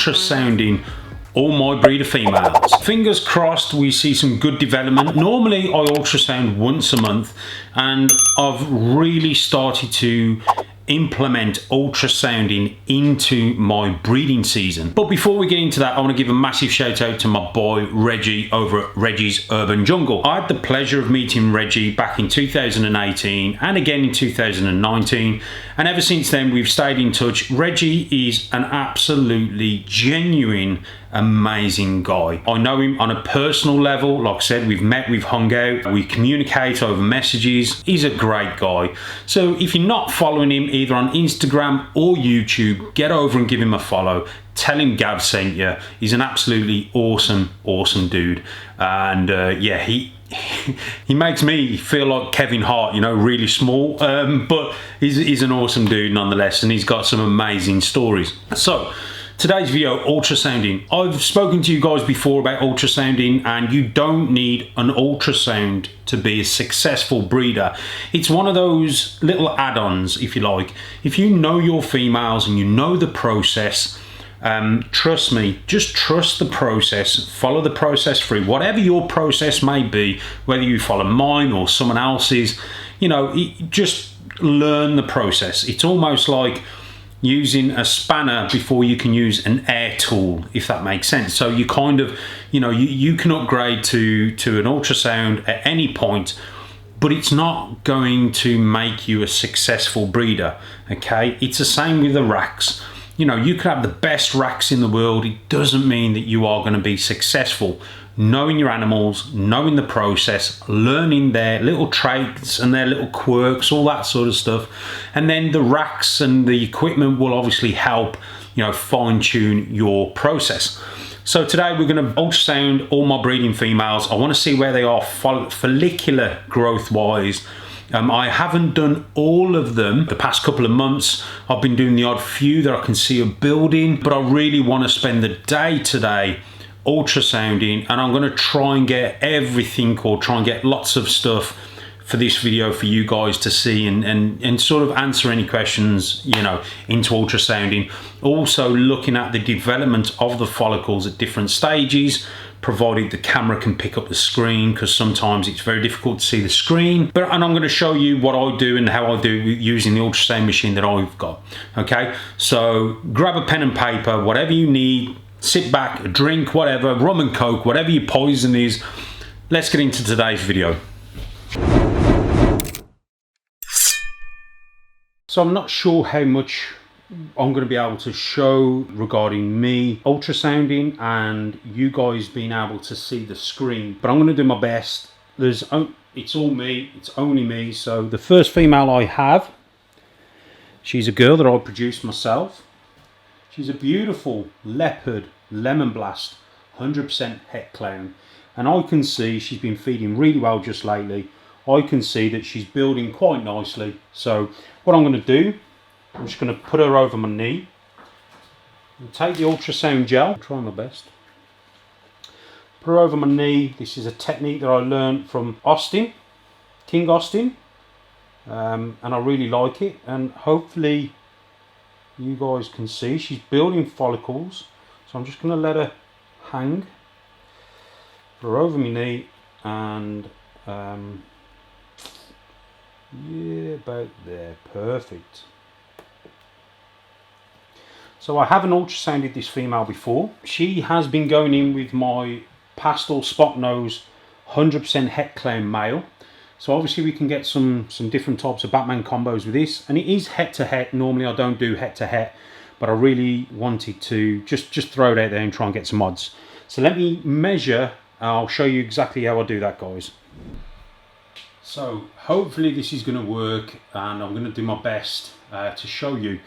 ultrasounding all my breeder females. Fingers crossed we see some good development. Normally I ultrasound once a month, and I've really started to implement ultrasounding into my breeding season. But before we get into that, I want to give a massive shout out to my boy Reggie over at Reggie's Urban Jungle. I had the pleasure of meeting Reggie back in 2018 and again in 2019, and ever since then we've stayed in touch. Reggie is an absolutely genuine, amazing guy. I know him on a personal level. Like I said, we've met, we've hung out, we communicate over messages. He's a great guy. So if you're not following him either on Instagram or YouTube, get over and give him a follow. Tell him Gav sent you. He's an absolutely awesome dude. And yeah, he makes me feel like Kevin Hart, you know, really small, but he's an awesome dude nonetheless, and he's got some amazing stories. So today's video, ultrasounding. I've spoken to you guys before about ultrasounding, and you don't need an ultrasound to be a successful breeder. It's one of those little add-ons, if you like. If you know your females and you know the process, trust me, just trust the process, follow the process through. Whatever your process may be, whether you follow mine or someone else's, you know, just learn the process. It's almost like using a spanner before you can use an air tool, if that makes sense. So you kind of, you know, you can upgrade to an ultrasound at any point, but it's not going to make you a successful breeder, okay? It's the same with the racks. You know, you could have the best racks in the world. It doesn't mean that you are going to be successful. Knowing your animals, knowing the process, learning their little traits and their little quirks, all that sort of stuff. And then the racks and the equipment will obviously help, you know, fine tune your process. So today we're going to ultrasound all my breeding females. I want to see where they are follicular growth wise. I haven't done all of them the past couple of months. I've been doing the odd few that I can see are building, but I really want to spend the day today ultrasounding, and I'm going to try and get everything, or try and get lots of stuff for this video for you guys to see, and sort of answer any questions, you know, into ultrasounding. Also looking at the development of the follicles at different stages, provided the camera can pick up the screen, because sometimes it's very difficult to see the screen. And I'm going to show you what I do and how I do using the ultrasound machine that I've got. Okay, so grab a pen and paper, whatever you need, sit back, a drink, whatever, rum and coke, whatever your poison is. Let's get into today's video. So I'm not sure how much I'm going to be able to show regarding me ultrasounding and you guys being able to see the screen, but I'm going to do my best. It's all me, it's only me. So the first female I have, she's a girl that I produced myself. She's a beautiful Leopard Lemon Blast 100% het clown, and I can see she's been feeding really well just lately. I can see that she's building quite nicely. So what I'm going to do, I'm just going to put her over my knee and take the ultrasound gel, try my best, put her over my knee. This is a technique that I learned from Austin, King Austin, and I really like it, and hopefully you guys can see she's building follicles. So I'm just going to let her hang, put her over my knee, and yeah, about there, perfect. So I haven't ultrasounded this female before. She has been going in with my Pastel Spotnose 100% het clown male. So obviously we can get some different types of Batman combos with this, and it is het to het. Normally I don't do het to het, but I really wanted to just throw it out there and try and get some odds. So let me measure. I'll show you exactly how I do that, guys. So hopefully this is going to work, and I'm going to do my best to show you.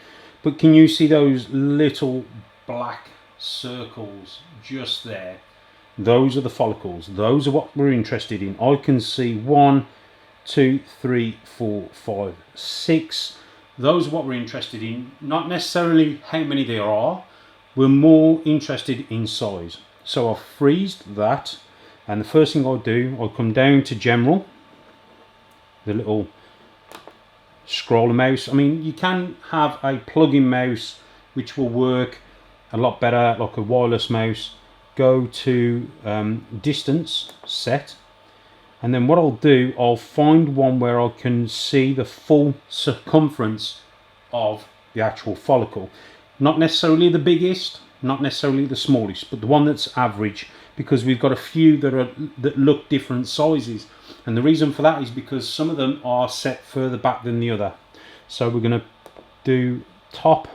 But can you see those little black circles just there? Those are the follicles. Those are what we're interested in. I can see 1, 2, 3, 4, 5, 6. Those are what we're interested in. Not necessarily how many there are. We're more interested in size. So I've freezed that, and the first thing I do, I come down to general, the little scroller mouse. I mean, you can have a plug-in mouse which will work a lot better, like a wireless mouse. Go to distance set, and then what I'll do, I'll find one where I can see the full circumference of the actual follicle. Not necessarily the biggest, not necessarily the smallest, but the one that's average, because we've got a few that look different sizes. And the reason for that is because some of them are set further back than the other. So we're going to do top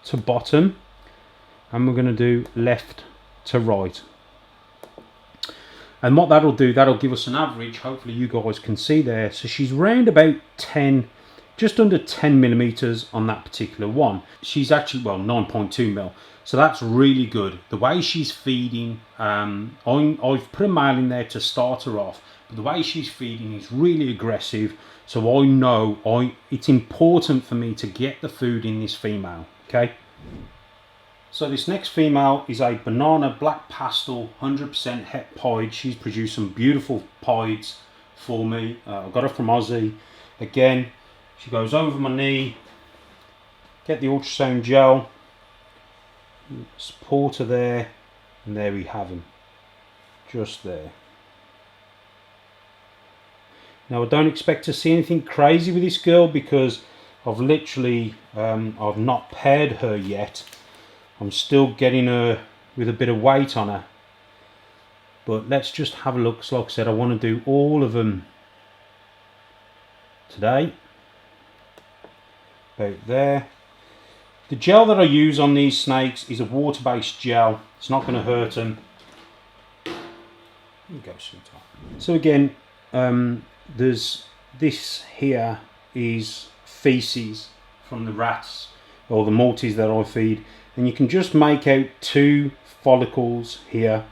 to bottom, and we're going to do left to right. And what that'll do, that'll give us an average. Hopefully you guys can see there. So she's round about 10, just under 10 millimeters on that particular one. She's actually, well, 9.2 mil. So that's really good. The way she's feeding, I've put a male in there to start her off, but the way she's feeding is really aggressive. So I know it's important for me to get the food in this female, okay? So this next female is a banana black pastel 100% het pied. She's produced some beautiful pieds for me. I got her from Aussie. Again, she goes over my knee. Get the ultrasound gel. Support her there. And there we have him. Just there. Now I don't expect to see anything crazy with this girl because I've literally, I've not paired her yet. I'm still getting her with a bit of weight on her. But let's just have a look. So like I said, I want to do all of them today. About there. The gel that I use on these snakes is a water-based gel. It's not going to hurt them. Go sometime. So again, there's this here is feces from the rats or the Maltese that I feed. And you can just make out 2 follicles here.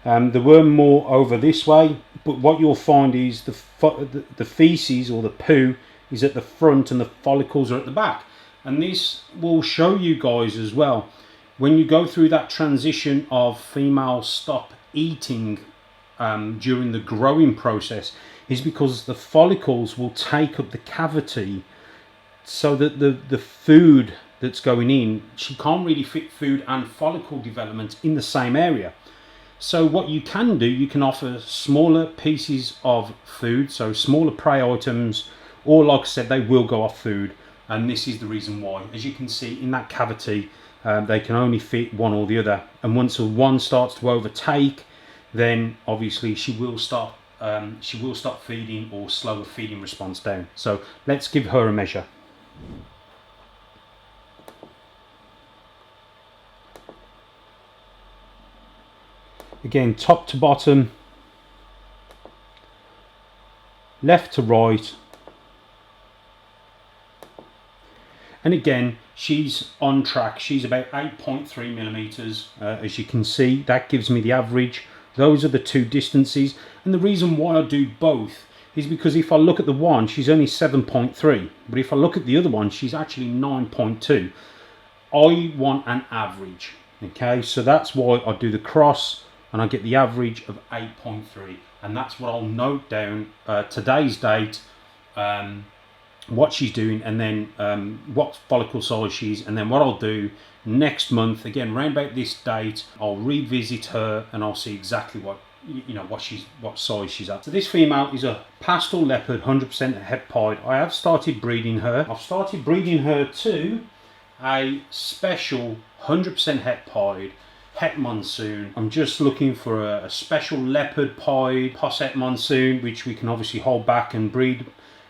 There were more over this way, but what you'll find is the feces or the poo is at the front and the follicles are at the back. And this will show you guys as well, when you go through that transition of females stop eating during the growing process, is because the follicles will take up the cavity so that the food that's going in, she can't really fit food and follicle development in the same area. So what you can do, you can offer smaller pieces of food, so smaller prey items, or like I said, they will go off food, and this is the reason why. As you can see in that cavity, they can only fit one or the other, and once one starts to overtake, then obviously she will stop feeding or slow a feeding response down. So let's give her a measure. Again, top to bottom, left to right, and again she's on track. She's about 8.3 millimeters. As you can see, that gives me the average. Those are the 2 distances, and the reason why I do both is because if I look at the one, she's only 7.3, but if I look at the other one, she's actually 9.2. I want an average, okay? So that's why I do the cross, and I get the average of 8.3, and that's what I'll note down today's date, what she's doing, and then what follicle size she's, and then what I'll do next month, again round about this date, I'll revisit her and I'll see exactly what size she's at. So this female is a pastel leopard 100% het pied. I have started breeding her. I've started breeding her to a special 100% het pied het monsoon. I'm just looking for a special leopard pied posset monsoon, which we can obviously hold back and breed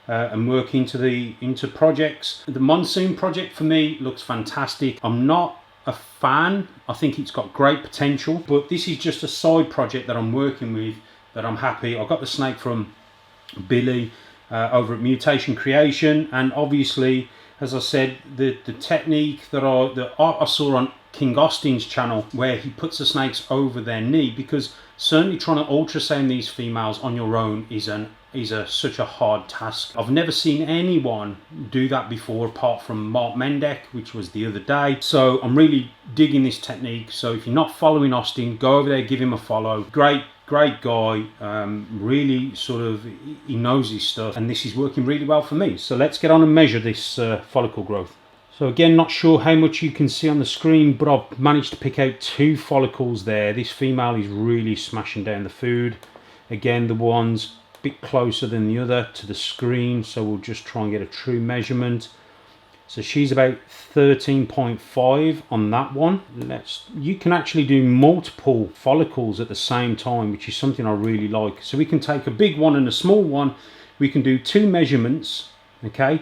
and work into projects. The monsoon project for me looks fantastic. I'm not a fan. I think it's got great potential, but this is just a side project that I'm working with, that I'm happy. I got the snake from Billy over at Mutation Creation, and obviously, as I said, the technique that I saw on King Austin's channel, where he puts the snakes over their knee, because certainly trying to ultrasound these females on your own is such a hard task. I've never seen anyone do that before, apart from Mark Mendek, which was the other day. So I'm really digging this technique. So if you're not following Austin, go over there, give him a follow. Great guy. Really he knows his stuff, and this is working really well for me. So let's get on and measure this follicle growth. So again, not sure how much you can see on the screen, but I've managed to pick out 2 follicles there. This female is really smashing down the food. Again, the one's a bit closer than the other to the screen, so we'll just try and get a true measurement. So she's about 13.5 on that one. You can actually do multiple follicles at the same time, which is something I really like. So we can take a big one and a small one. We can do 2 measurements, okay?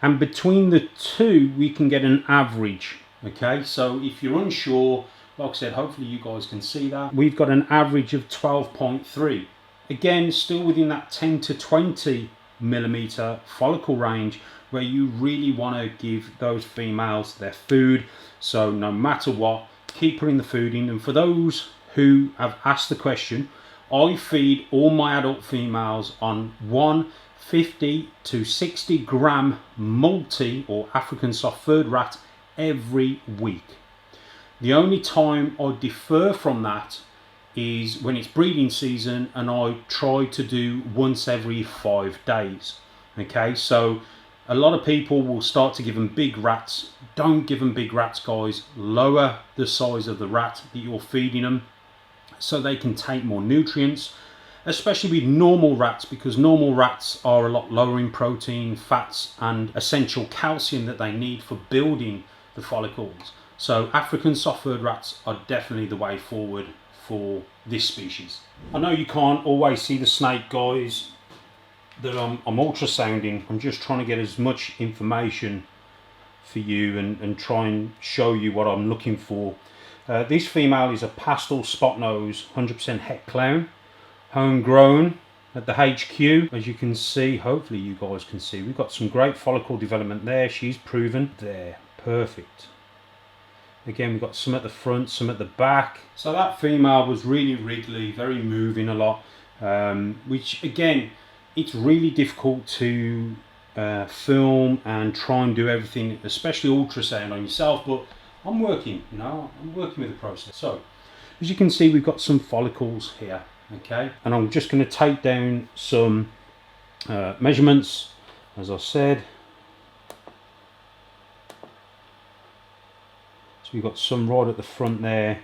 And between the 2, we can get an average, okay? So if you're unsure, like I said, hopefully you guys can see that. We've got an average of 12.3. Again, still within that 10 to 20 millimeter follicle range, where you really want to give those females their food. So no matter what, keep her in the fooding. And for those who have asked the question, I feed all my adult females on 150 to 60 gram multi or African soft furred rat every week. The only time I defer from that is when it's breeding season, and I try to do once every 5 days. Okay, so a lot of people will start to give them big rats. Don't give them big rats, guys. Lower the size of the rat that you're feeding them so they can take more nutrients, especially with normal rats, because normal rats are a lot lower in protein, fats and essential calcium that they need for building the follicles. So African soft furred rats are definitely the way forward for this species. I know you can't always see the snake, guys, that I'm ultrasounding. I'm just trying to get as much information for you and try and show you what I'm looking for. This female is a Pastel Spotnose 100% het clown, homegrown at the HQ. As you can see, hopefully you guys can see, we've got some great follicle development there. She's proven there, perfect. Again, we've got some at the front, some at the back. So that female was really wriggly, very moving a lot, which again, it's really difficult to film and try and do everything, especially ultrasound on yourself, but I'm working, you know, I'm working with the process. So as you can see, we've got some follicles here, okay, and I'm just going to take down some measurements, as I said. So we've got some right at the front there.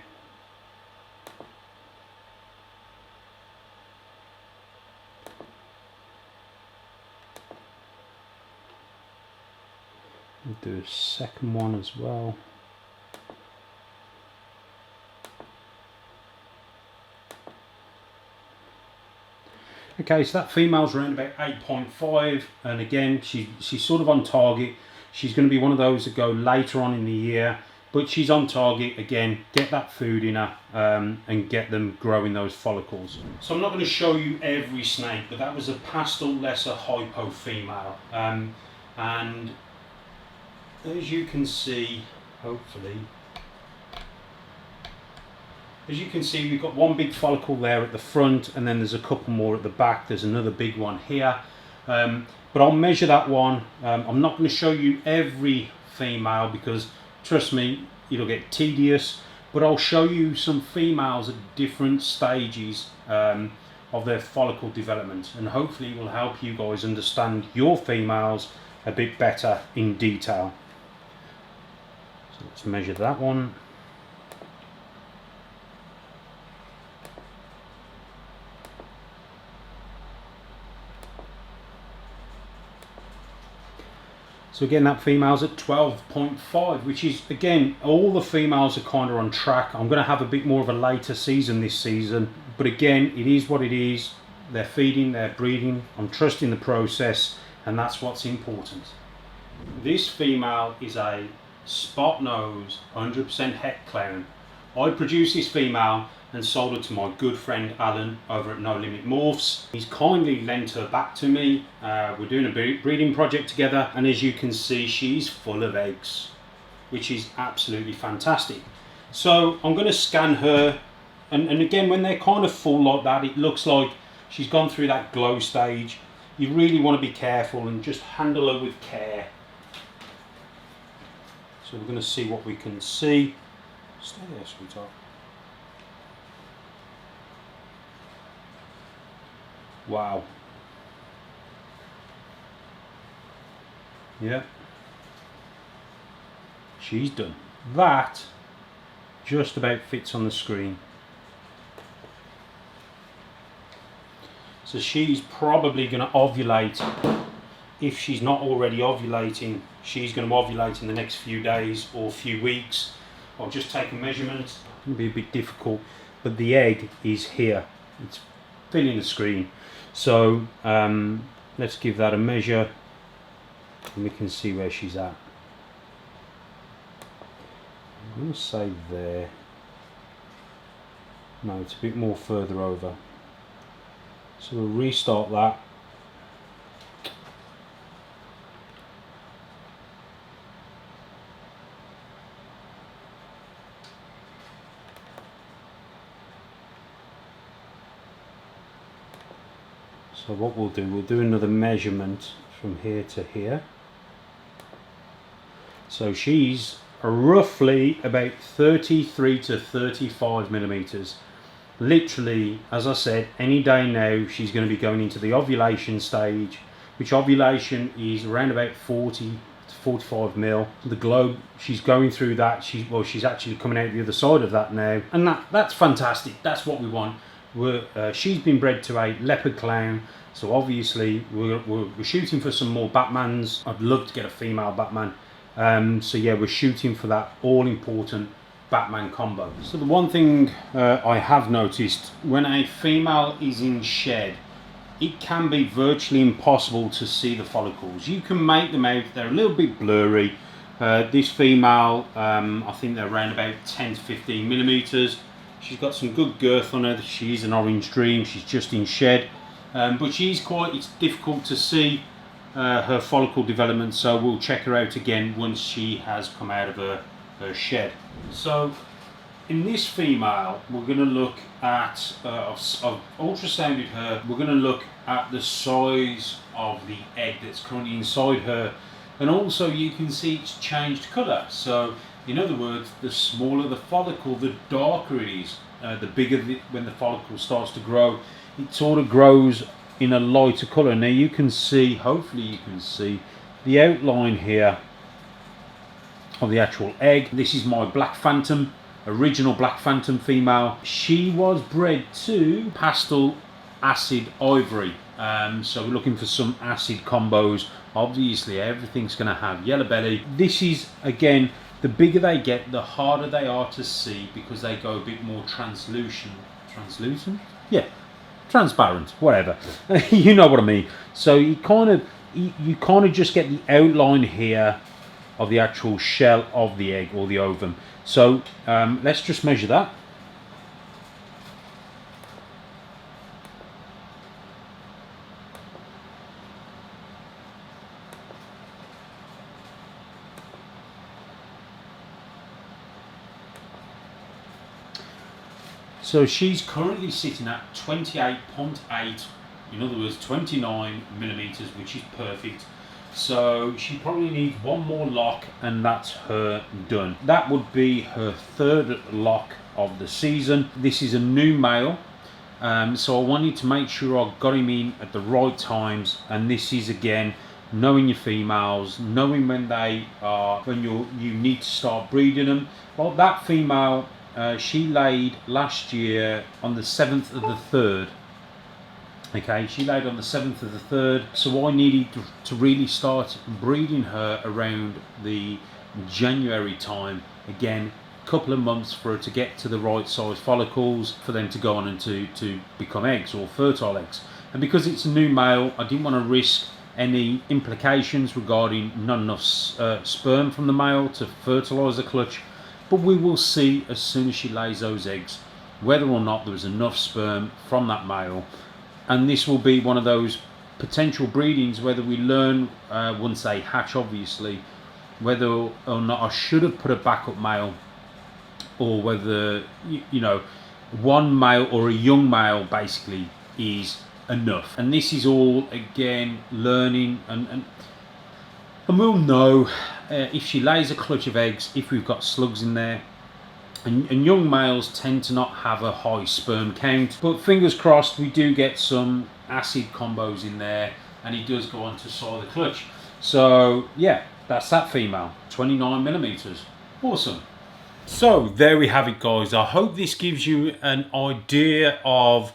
We'll do a second one as well. Okay, so that female's around about 8.5, and again, she's sort of on target. She's going to be one of those that go later on in the year, but she's on target. Again, get that food in her and get them growing those follicles. So I'm not going to show you every snake, but that was a Pastel lesser hypo female, and as you can see, hopefully, as you can see, we've got one big follicle there at the front, and then there's a couple more at the back. There's another big one here, but I'll measure that one. I'm not going to show you every female because, trust me, it'll get tedious, but I'll show you some females at different stages of their follicle development, and hopefully it will help you guys understand your females a bit better in detail. So let's measure that one. So again, that female's at 12.5, which is, again, all the females are kind of on track. I'm going to have a bit more of a later season this season, but again, it is what it is. They're feeding, they're breeding. I'm trusting the process, and that's what's important. This female is a Spotnose 100% het clown. I produced this female and sold her to my good friend Alan over at No Limit Morphs. He's kindly lent her back to me. We're doing a breeding project together, and as you can see, she's full of eggs, which is absolutely fantastic. So I'm going to scan her, and again, when they're kind of full like that, it looks like she's gone through that glow stage. You really want to be careful and just handle her with care. So we're going to see what we can see. Stay there, sweetheart. Wow. Yeah. she's done. That just about fits on the screen. So she's probably going to ovulate. If she's not already ovulating, she's going to ovulate in the next few days or few weeks. I'll just take a measurement. It's going to be a bit difficult, but the egg is here. It's filling the screen. So let's give that a measure and we can see where she's at. I'm going to say there. No, it's a bit more further over. So we'll restart that. So what we'll do another measurement from here to here. So she's roughly about 33 to 35 millimeters. Literally, as I said, any day now she's going to be going into the ovulation stage, which ovulation is around about 40 to 45 mil. The globe, she's going through that. She's actually coming out the other side of that now, and that's fantastic. That's what we want. She's been bred to a leopard clown, so obviously we're shooting for some more Batmans. I'd love to get a female Batman. So yeah, we're shooting for that all-important Batman combo. So the one thing I have noticed, when a female is in shed, it can be virtually impossible to see the follicles. You can make them out, they're a little bit blurry. This female, I think they're around about 10 to 15 millimeters. She's got some good girth on her. She's an orange dream. She's just in shed, but it's difficult to see her follicle development, so we'll check her out again once she has come out of her shed. So in this female, we're going to look at, I've ultrasounded her, we're going to look at the size of the egg that's currently inside her, and also you can see it's changed colour. So in other words, the smaller the follicle, the darker it is. The bigger when the follicle starts to grow, it sort of grows in a lighter colour. Now you can see, hopefully you can see the outline here of the actual egg. This is my Black Phantom, original Black Phantom female. She was bred to Pastel Acid Ivory. So we're looking for some acid combos. Obviously everything's going to have yellow belly. This is, again, the bigger they get, the harder they are to see because they go a bit more translucent? Yeah, transparent, whatever. You know what I mean. So you kind of just get the outline here of the actual shell of the egg or the ovum. So let's just measure that. So she's currently sitting at 28.8, in other words 29 millimeters, which is perfect. So she probably needs one more lock and that's her done. That would be her third lock of the season. This is a new male, so I wanted to make sure I got him in at the right times, and this is again knowing your females, knowing when you need to start breeding them. Well, that female, she laid last year on the 7th of the 3rd. Okay, she laid on the 7th of the 3rd, so I needed to really start breeding her around the January time. Again, a couple of months for her to get to the right size follicles for them to go on and to become eggs or fertile eggs. And because it's a new male, I didn't want to risk any implications regarding not enough sperm from the male to fertilise the clutch. But we will see as soon as she lays those eggs whether or not there is enough sperm from that male. And this will be one of those potential breedings, whether we learn once they hatch, obviously, whether or not I should have put a backup male, or whether, you know, one male or a young male basically is enough. And this is all, again, learning, and we'll know if she lays a clutch of eggs, if we've got slugs in there. And young males tend to not have a high sperm count, but fingers crossed we do get some acid combos in there and he does go on to soil the clutch. So yeah, that's that female, 29 millimeters. Awesome. So there we have it, guys. I hope this gives you an idea of,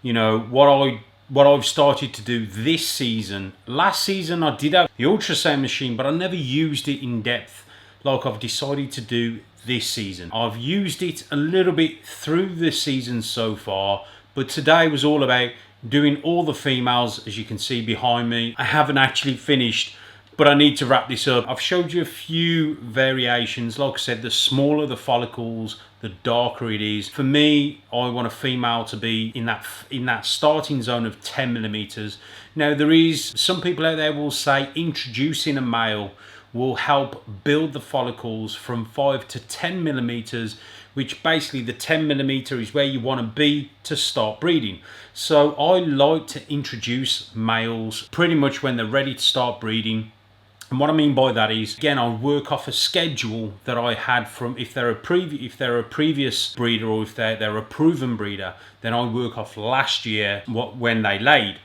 you know, what I've started to do this season. Last season I did have the ultrasound machine, but I never used it in depth like I've decided to do this season. I've used it a little bit through the season so far, but today was all about doing all the females, as you can see behind me. I haven't actually finished, but I need to wrap this up. I've showed you a few variations. Like I said, the smaller the follicles, the darker it is. For me, I want a female to be in that starting zone of 10 millimeters. Now, there is some people out there will say introducing a male will help build the follicles from 5 to 10 millimeters, which basically the 10 millimeter is where you want to be to start breeding. So I like to introduce males pretty much when they're ready to start breeding. And what I mean by that is, again, I'll work off a schedule that I had from, if they're a previous breeder, or if they're a proven breeder, then I work off last year when they laid.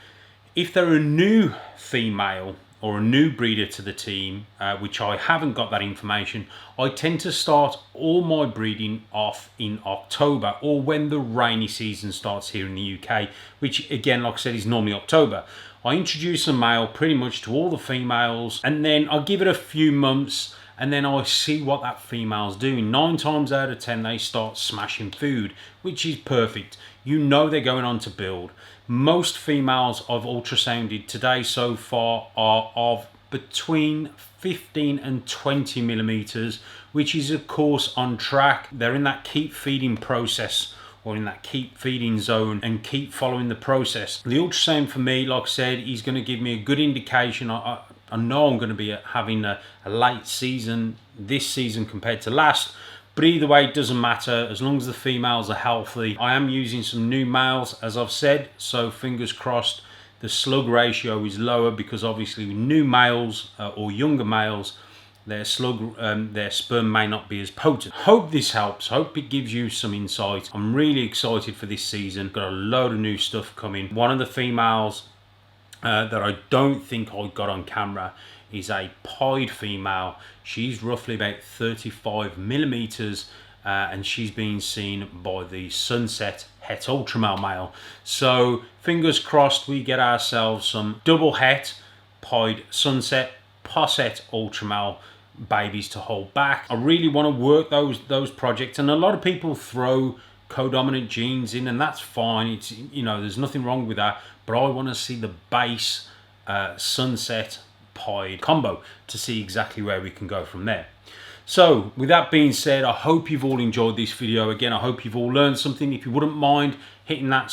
If they're a new female or a new breeder to the team, which I haven't got that information, I tend to start all my breeding off in October, or when the rainy season starts here in the UK, which again, like I said, is normally October. I introduce a male pretty much to all the females, and then I give it a few months, and then I see what that female's doing. 9 times out of 10, they start smashing food, which is perfect. You know they're going on to build. Most females I've ultrasounded today so far are of between 15 and 20 millimeters, which is of course on track. They're in that keep feeding process, or in that keep feeding zone, and keep following the process. The ultrasound for me, like I said, is going to give me a good indication. I know I'm going to be having a late season this season compared to last, but either way, it doesn't matter as long as the females are healthy. I am using some new males, as I've said, so fingers crossed the slug ratio is lower, because obviously with new males or younger males, their sperm may not be as potent. Hope this helps. Hope it gives you some insight. I'm really excited for this season. Got a load of new stuff coming. One of the females that I don't think I got on camera is a pied female. She's roughly about 35 millimeters, and she's being seen by the Sunset Het Ultramale male. So fingers crossed we get ourselves some double Het pied Sunset Posset Ultramale babies to hold back. I really want to work those projects, and a lot of people throw codominant genes in, and that's fine. It's, you know, there's nothing wrong with that, but I want to see the base Sunset pied combo to see exactly where we can go from there. So with that being said, I hope you've all enjoyed this video. Again, I hope you've all learned something. If you wouldn't mind hitting that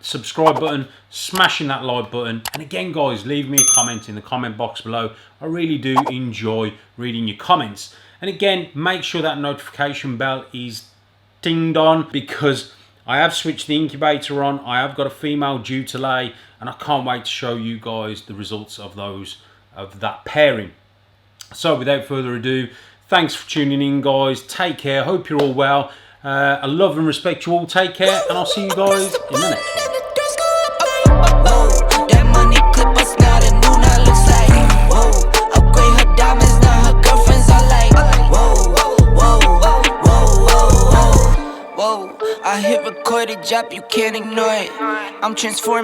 subscribe button, smashing that like button, and again guys, leave me a comment in the comment box below. I really do enjoy reading your comments. And again, make sure that notification bell is dinged on, because I have switched the incubator on. I have got a female due to lay, and I can't wait to show you guys the results of that pairing. So without further ado, thanks for tuning in, guys. Take care. Hope you're all well. I love and respect you all. Take care, and I'll see you guys in the next one. I hit record a job, you can't ignore it. I'm transforming.